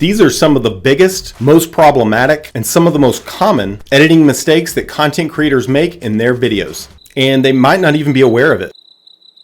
These are some of the biggest, most problematic, and some of the most common editing mistakes that content creators make in their videos. And they might not even be aware of it.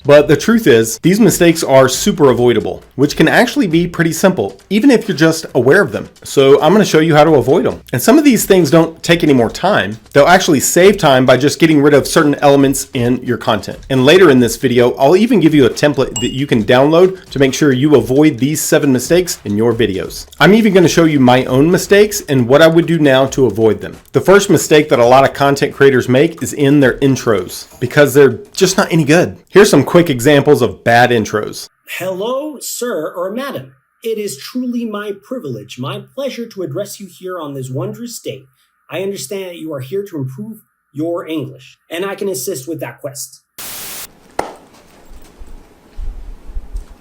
But the truth is, these mistakes are super avoidable, which can actually be pretty simple, even if you're just aware of them. So I'm going to show you how to avoid them. And some of these things don't take any more time. They'll actually save time by just getting rid of certain elements in your content. And later in this video, I'll even give you a template that you can download to make sure you avoid these 7 mistakes in your videos. I'm even going to show you my own mistakes and what I would do now to avoid them. The first mistake that a lot of content creators make is in their intros, because they're just not any good. Here's some quick examples of bad intros. Hello, sir or madam. It is truly my privilege, my pleasure to address you here on this wondrous day. I understand that you are here to improve your English, and I can assist with that quest.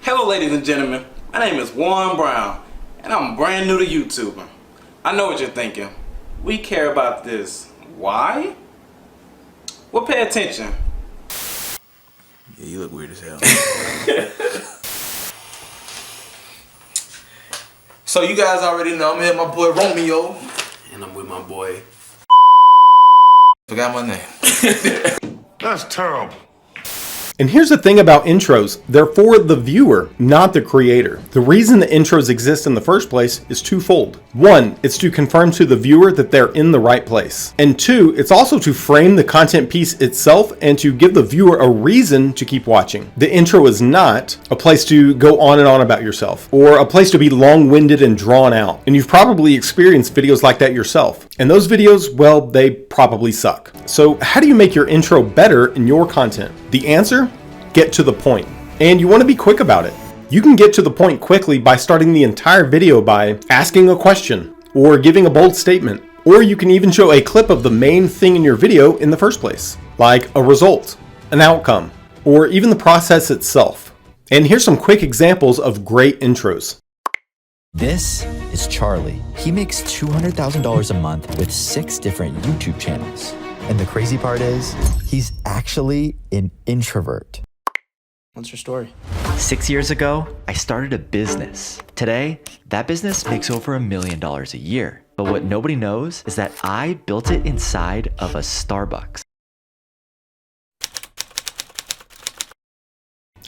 Hello, ladies and gentlemen. My name is Warren Brown, and I'm brand new to YouTube. I know what you're thinking. We care about this. Why? Well, pay attention. Yeah, you look weird as hell. So you guys already know I'm here with my boy Romeo. And I'm with my boy. Forgot my name. That's terrible. And here's the thing about intros. They're for the viewer, not the creator. The reason the intros exist in the first place is twofold. 1, it's to confirm to the viewer that they're in the right place. And 2, it's also to frame the content piece itself and to give the viewer a reason to keep watching. The intro is not a place to go on and on about yourself, or a place to be long-winded and drawn out. And you've probably experienced videos like that yourself. And those videos, well, they probably suck. So how do you make your intro better in your content? The answer? Get to the point. And you want to be quick about it. You can get to the point quickly by starting the entire video by asking a question or giving a bold statement. Or you can even show a clip of the main thing in your video in the first place, like a result, an outcome, or even the process itself. And here's some quick examples of great intros. This is Charlie. He makes $200,000 a month with 6 different YouTube channels. And the crazy part is, he's actually an introvert. What's your story? 6 years ago, I started a business. Today, that business makes over $1 million a year. But what nobody knows is that I built it inside of a Starbucks.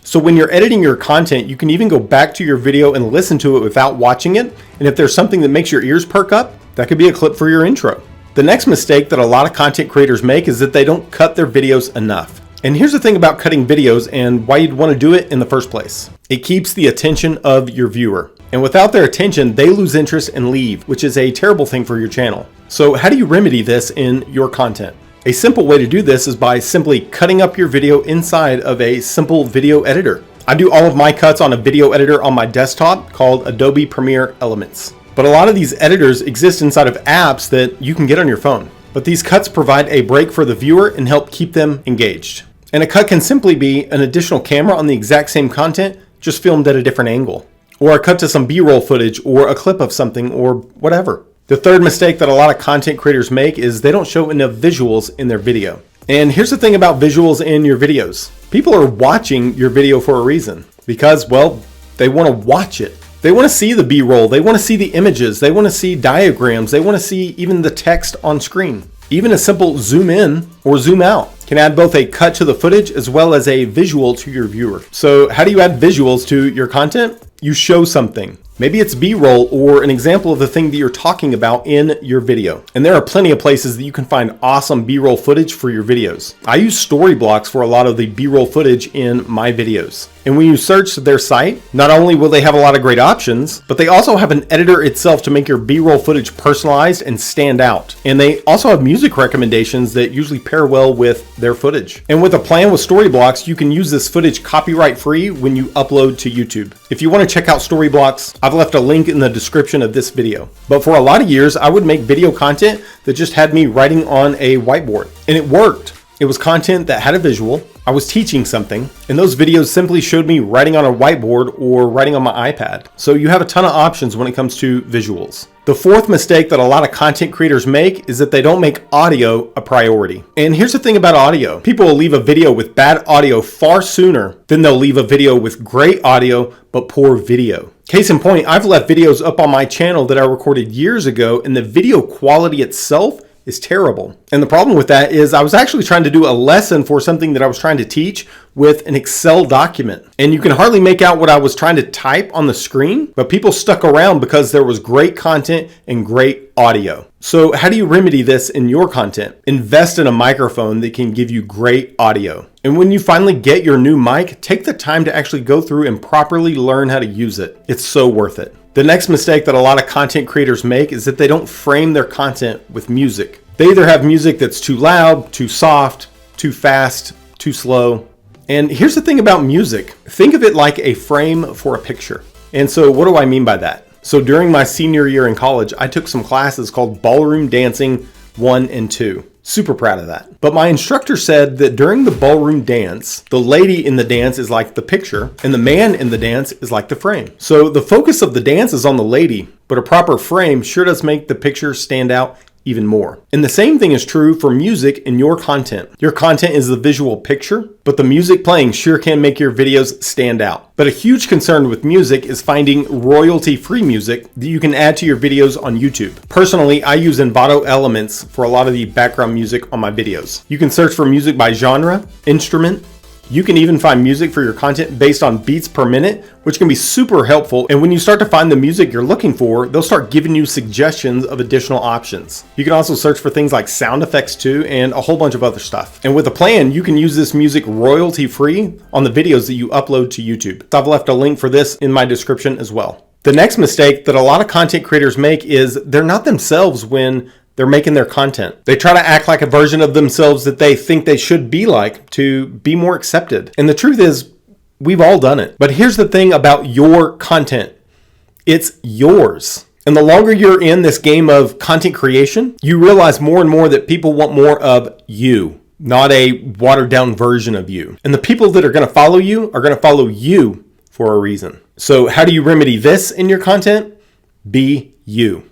So when you're editing your content, you can even go back to your video and listen to it without watching it. And if there's something that makes your ears perk up, that could be a clip for your intro. The next mistake that a lot of content creators make is that they don't cut their videos enough. And here's the thing about cutting videos and why you'd want to do it in the first place. It keeps the attention of your viewer. And without their attention, they lose interest and leave, which is a terrible thing for your channel. So how do you remedy this in your content? A simple way to do this is by simply cutting up your video inside of a simple video editor. I do all of my cuts on a video editor on my desktop called Adobe Premiere Elements. But a lot of these editors exist inside of apps that you can get on your phone. But these cuts provide a break for the viewer and help keep them engaged. And a cut can simply be an additional camera on the exact same content, just filmed at a different angle. Or a cut to some B-roll footage or a clip of something or whatever. The third mistake that a lot of content creators make is they don't show enough visuals in their video. And here's the thing about visuals in your videos. People are watching your video for a reason. Because, well, they want to watch it. They want to see the B-roll, they want to see the images, they want to see diagrams, they want to see even the text on screen. Even a simple zoom in or zoom out can add both a cut to the footage as well as a visual to your viewer. So how do you add visuals to your content? You show something. Maybe it's B-roll or an example of the thing that you're talking about in your video. And there are plenty of places that you can find awesome B-roll footage for your videos. I use story blocks for a lot of the B-roll footage in my videos. And when you search their site, not only will they have a lot of great options, but they also have an editor itself to make your B-roll footage personalized and stand out. And they also have music recommendations that usually pair well with their footage. And with a plan with Storyblocks, you can use this footage copyright free when you upload to YouTube. If you want to check out Storyblocks, I've left a link in the description of this video. But for a lot of years, I would make video content that just had me writing on a whiteboard. And it worked. It was content that had a visual. I was teaching something, and those videos simply showed me writing on a whiteboard or writing on my iPad. So you have a ton of options when it comes to visuals. The fourth mistake that a lot of content creators make is that they don't make audio a priority. And here's the thing about audio. People will leave a video with bad audio far sooner than they'll leave a video with great audio but poor video. Case in point, I've left videos up on my channel that I recorded years ago, and the video quality itself is terrible. And the problem with that is I was actually trying to do a lesson for something that I was trying to teach with an Excel document. And you can hardly make out what I was trying to type on the screen, but people stuck around because there was great content and great audio. So how do you remedy this in your content? Invest in a microphone that can give you great audio. And when you finally get your new mic, take the time to actually go through and properly learn how to use it. It's so worth it. The next mistake that a lot of content creators make is that they don't frame their content with music. They either have music that's too loud, too soft, too fast, too slow. And here's the thing about music. Think of it like a frame for a picture. And so what do I mean by that? So during my senior year in college, I took some classes called Ballroom Dancing 1 and 2. Super proud of that. But my instructor said that during the ballroom dance, the lady in the dance is like the picture and the man in the dance is like the frame. So the focus of the dance is on the lady, but a proper frame sure does make the picture stand out even more. And the same thing is true for music in your content. Your content is the visual picture, but the music playing sure can make your videos stand out. But a huge concern with music is finding royalty-free music that you can add to your videos on YouTube. Personally, I use Envato Elements for a lot of the background music on my videos. You can search for music by genre, instrument. You can even find music for your content based on beats per minute, which can be super helpful. And when you start to find the music you're looking for, they'll start giving you suggestions of additional options. You can also search for things like sound effects too, and a whole bunch of other stuff. And with a plan, you can use this music royalty free on the videos that you upload to YouTube. I've left a link for this in my description as well. The next mistake that a lot of content creators make is they're not themselves when they're making their content. They try to act like a version of themselves that they think they should be like to be more accepted. And the truth is, we've all done it. But here's the thing about your content. It's yours. And the longer you're in this game of content creation, you realize more and more that people want more of you, not a watered down version of you. And the people that are going to follow you are going to follow you for a reason. So how do you remedy this in your content? Be you.